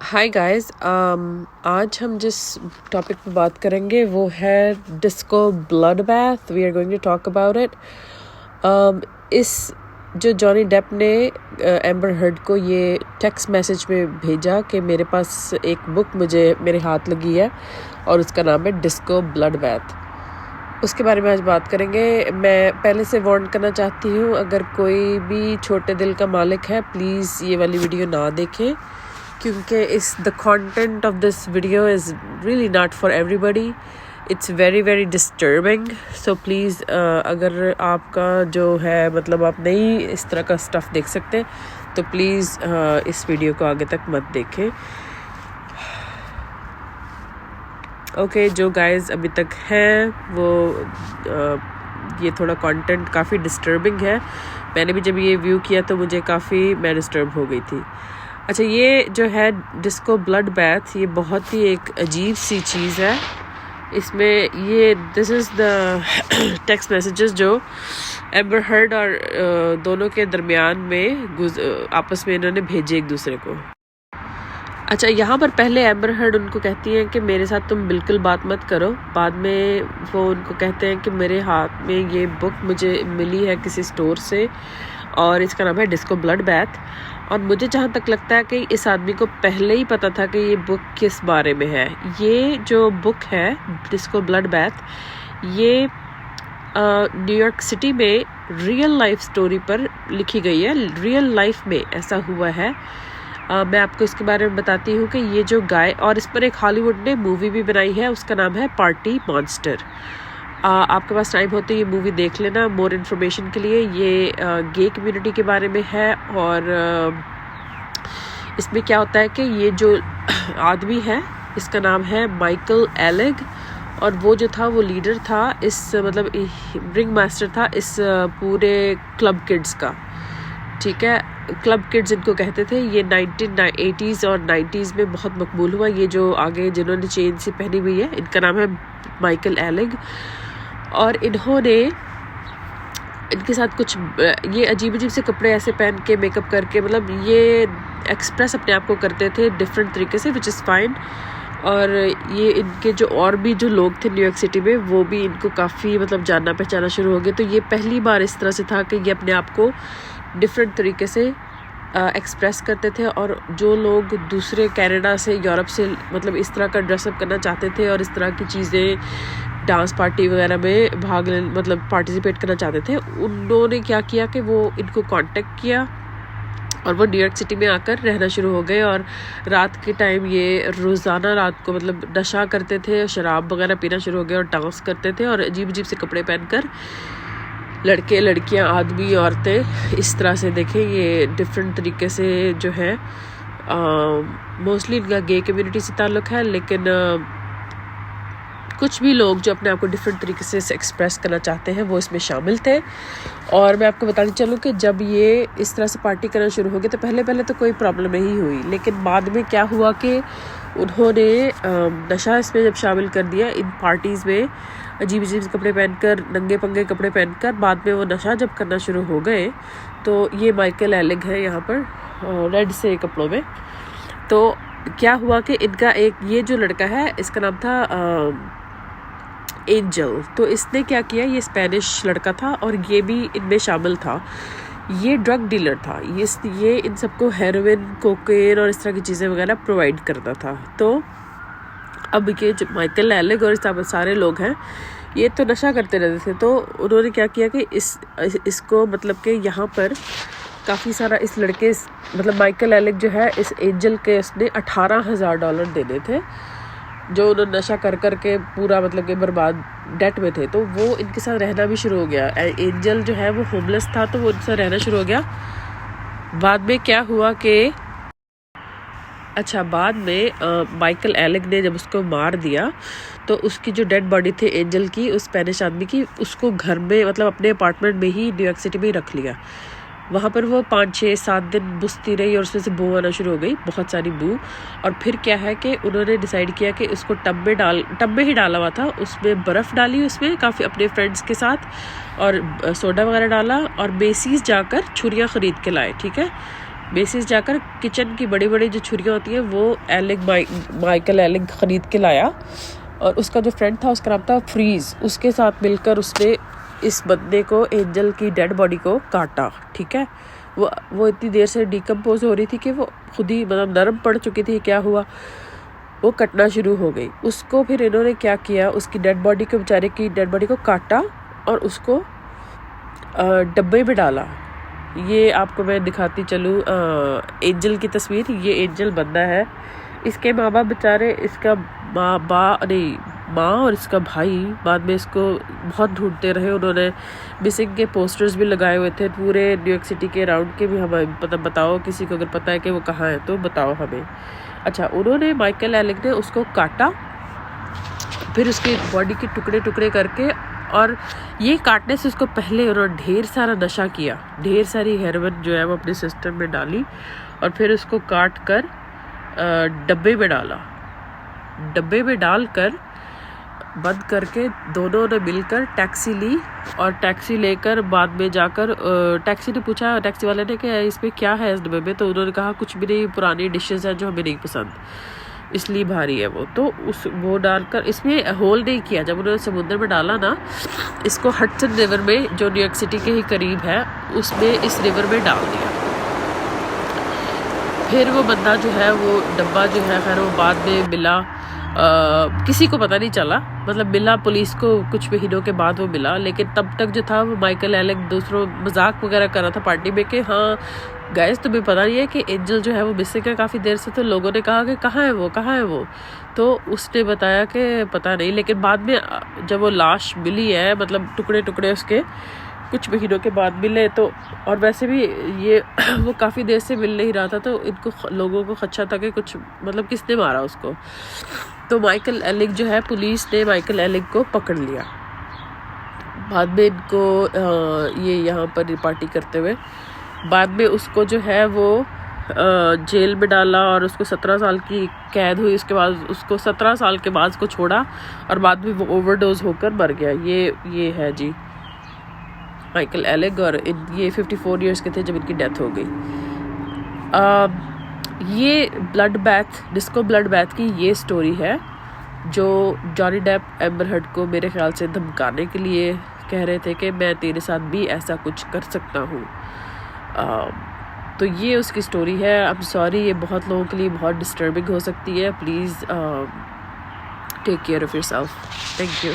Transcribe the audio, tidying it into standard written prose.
Hi guys. आज हम जिस टॉपिक पे बात करेंगे वो है disco blood bath. We are going to talk about it. इस जो जॉनी डेप ने एम्बर हर्ड को ये टेक्स्ट मैसेज में भेजा कि मेरे पास एक बुक मेरे हाथ लगी है और उसका नाम है डिस्को ब्लड बैथ। उसके बारे में आज बात करेंगे। मैं पहले से वार्न करना चाहती हूँ, अगर कोई भी छोटे दिल का मालिक है प्लीज़ ये वाली वीडियो ना देखें, क्योंकि the content of this video is really not for everybody. It's very very disturbing. So please अगर आपका जो है मतलब आप नहीं इस तरह का स्टफ़ देख सकते तो प्लीज़ इस वीडियो को आगे तक मत देखें। ओके, जो गाइस अभी तक हैं वो ये थोड़ा कंटेंट काफ़ी डिस्टर्बिंग है। मैंने भी जब ये व्यू किया तो मैं डिस्टर्ब हो गई थी। अच्छा, ये जो है डिस्को ब्लड बैथ, ये बहुत ही एक अजीब सी चीज़ है। इसमें this is the text messages जो एम्बर हर्ड और दोनों के दरमियान में आपस में इन्होंने भेजे एक दूसरे को। अच्छा, यहाँ पर पहले एम्बर हर्ड उनको कहती हैं कि मेरे साथ तुम बिल्कुल बात मत करो। बाद में वो उनको कहते हैं कि मेरे हाथ में ये बुक मुझे मिली है किसी स्टोर से और इसका नाम है डिस्को ब्लड बैथ। और मुझे जहाँ तक लगता है कि इस आदमी को पहले ही पता था कि ये बुक किस बारे में है। ये जो बुक है डिस्को ब्लड बैथ, ये न्यूयॉर्क सिटी में रियल लाइफ स्टोरी पर लिखी गई है। रियल लाइफ में ऐसा हुआ है। मैं आपको इसके बारे में बताती हूँ कि ये जो गाय, और इस पर एक हॉलीवुड ने मूवी भी बनाई है, उसका नाम है पार्टी मॉन्स्टर। आपके पास टाइम होते ये मूवी देख लेना मोर इन्फॉर्मेशन के लिए। ये गे कम्युनिटी के बारे में है और इसमें क्या होता है कि ये जो आदमी है इसका नाम है माइकल एलेग, और वो जो था वो लीडर था, इस मतलब रिंग मास्टर था इस पूरे क्लब किड्स का। ठीक है, क्लब किड्स इनको कहते थे। ये 1980s और 90s में बहुत मकबूल हुआ। ये जो आगे जिन्होंने चेन सी पहनी हुई है इनका नाम है माइकल एलेग, और इन्होंने इनके साथ कुछ ये अजीब अजीब से कपड़े ऐसे पहन के मेकअप करके मतलब ये एक्सप्रेस अपने आप को करते थे डिफरेंट तरीके से, विच इज़ फाइन। और ये इनके जो और भी जो लोग थे न्यूयॉर्क सिटी में वो भी इनको काफ़ी मतलब जानना पहचाना शुरू हो गए। तो ये पहली बार इस तरह से था कि ये अपने आप को डिफरेंट तरीके से एक्सप्रेस करते थे, और जो लोग दूसरे कनाडा से यूरोप से मतलब इस तरह का ड्रेसअप करना चाहते थे और इस तरह की चीज़ें डांस पार्टी वगैरह में मतलब पार्टिसिपेट करना चाहते थे, उन्होंने क्या किया कि वो इनको कांटेक्ट किया और वो न्यूयॉर्क सिटी में आकर रहना शुरू हो गए। और रात के टाइम ये रोज़ाना रात को मतलब नशा करते थे, शराब वगैरह पीना शुरू हो गए और डांस करते थे और अजीब अजीब से कपड़े पहनकर लड़के लड़कियां आदमी औरतें इस तरह से देखें ये डिफरेंट तरीके से जो है मोस्टली इनका गे कम्युनिटी से ताल्लुक़ है, लेकिन कुछ भी लोग जो अपने आप को डिफरेंट तरीके से एक्सप्रेस करना चाहते हैं वो इसमें शामिल थे। और मैं आपको बताने चलूँ कि जब ये इस तरह से पार्टी करना शुरू हो गए तो पहले तो कोई प्रॉब्लम नहीं हुई, लेकिन बाद में क्या हुआ कि उन्होंने नशा इसमें जब शामिल कर दिया इन पार्टीज़ में, अजीब अजीब कपड़े पहनकर, नंगे पंगे कपड़े पहनकर, बाद में वो नशा जब करना शुरू हो गए तो ये माइकल एलेग है यहाँ पर रेड से कपड़ों में। तो क्या हुआ कि इनका एक ये जो लड़का है इसका नाम था एंजल। तो इसने क्या किया, ये स्पेनिश लड़का था और ये भी इनमें शामिल था। ये ड्रग डीलर था, ये इन सबको हेरोइन, कोकेन और इस तरह की चीज़ें वगैरह प्रोवाइड करता था। तो अब ये जो माइकल एलेग और सारे लोग हैं ये तो नशा करते रहते थे, तो उन्होंने क्या किया कि इसको मतलब कि यहाँ पर काफ़ी सारा इस लड़के मतलब माइकल एलेग जो है इस एंजल के उसने $18,000 देने थे, जो उन्होंने नशा कर के पूरा मतलब कि बर्बाद डेट में थे। तो वो इनके साथ रहना भी शुरू हो गया। एंजल जो है वो होमलेस था तो वो इनके साथ रहना शुरू हो गया। बाद में क्या हुआ कि बाद में माइकल एलेग ने जब उसको मार दिया तो उसकी जो डेड बॉडी थी एंजल की, उस स्पेनिश आदमी की, उसको घर में मतलब अपने अपार्टमेंट में ही न्यूयॉर्क सिटी में ही रख लिया। वहाँ पर वो 5-6-7 दिन बुसती रही और उसमें से बू आना शुरू हो गई, बहुत सारी बू। और फिर क्या है कि उन्होंने डिसाइड किया कि उसको टब में ही डाला हुआ था, उसमें बर्फ़ डाली, उसमें काफ़ी अपने फ्रेंड्स के साथ और सोडा वगैरह डाला और मेसीज जाकर छुरियाँ ख़रीद के लाए। ठीक है, बेसिस जाकर किचन की बड़ी बड़ी जो छुरियाँ होती हैं वो माइकल एलिग ख़रीद के लाया, और उसका जो फ्रेंड था उसका नाम था फ्रीज़, उसके साथ मिलकर उसने इस बंदे को, एंजल की डेड बॉडी को काटा। ठीक है, वो इतनी देर से डिकम्पोज हो रही थी कि वो खुद ही मतलब नरम पड़ चुकी थी। क्या हुआ, वो कटना शुरू हो गई। उसको फिर इन्होंने क्या किया, उसकी डेड बॉडी को, बेचारे की डेड बॉडी को काटा और उसको डब्बे में डाला। ये आपको मैं दिखाती चलूँ एंजल की तस्वीर। ये एंजल बंदा है, इसके माँ बाप बेचारे, इसका माँ और इसका भाई बाद में इसको बहुत ढूंढते रहे। उन्होंने मिसिंग के पोस्टर्स भी लगाए हुए थे पूरे न्यूयॉर्क सिटी के अराउंड के भी। हमें बताओ किसी को अगर पता है कि वो कहाँ है तो बताओ हमें। अच्छा, उन्होंने माइकल एलिग ने उसको काटा, फिर उसकी बॉडी के टुकड़े टुकड़े करके, और ये काटने से उसको पहले उन्होंने ढेर सारा नशा किया, ढेर सारी हेरोइन जो है वो अपने सिस्टम में डाली, और फिर उसको काट कर डब्बे में डाला। डब्बे में डालकर बंद करके दोनों ने मिलकर टैक्सी ली, और टैक्सी लेकर बाद में जाकर टैक्सी ने पूछा, टैक्सी वाले ने कि इसमें क्या है इस डब्बे में, तो उन्होंने कहा कुछ भी नहीं, पुरानी डिशेस हैं जो हमें नहीं पसंद, इसलिए भारी है वो। तो वो डालकर, इसमें होल नहीं किया, जब उन्होंने समुद्र में डाला ना, इसको हडसन रिवर में जो न्यूयॉर्क सिटी के ही करीब है उसमें, इस रिवर में डाल दिया। फिर वो बंदा जो है, वो डब्बा जो है, खैर वो बाद में मिला, किसी को पता नहीं चला, मतलब मिला पुलिस को कुछ महीनों के बाद वो मिला। लेकिन तब तक जो था वो माइकल एलिग दूसरों मजाक वगैरह कर रहा था पार्टी में कि हाँ गाइस तुम्हें पता नहीं है कि एंजल जो है वो मिसिंग है काफ़ी देर से। तो लोगों ने कहा कि कहाँ है वो, कहाँ है वो, तो उसने बताया कि पता नहीं। लेकिन बाद में जब वो लाश मिली है, मतलब टुकड़े टुकड़े उसके कुछ महीनों के बाद मिले, तो और वैसे भी ये वो काफ़ी देर से मिल नहीं रहा था, तो इनको लोगों को खदशा था कि कुछ मतलब किसने मारा उसको। तो माइकल एलिग जो है, पुलिस ने माइकल एलिग को पकड़ लिया। बाद में इनको ये यहाँ पर पार्टी करते हुए बाद में उसको जो है वो जेल में डाला, और उसको 17 साल की कैद हुई। उसके बाद उसको 17 साल के बाद उसको छोड़ा, और बाद में वो ओवरडोज होकर मर गया। ये है जी माइकल एलिग, और ये 54 इयर्स के थे जब इनकी डेथ हो गई। ये ब्लड बैथ, डिस्को ब्लड बैथ की ये स्टोरी है, जो जॉनी डेप एम्बर हर्ड को मेरे ख्याल से धमकाने के लिए कह रहे थे कि मैं तेरे साथ भी ऐसा कुछ कर सकता हूँ। तो ये उसकी स्टोरी है। आई एम सॉरी, ये बहुत लोगों के लिए बहुत डिस्टर्बिंग हो सकती है। Please take care of yourself. Thank you.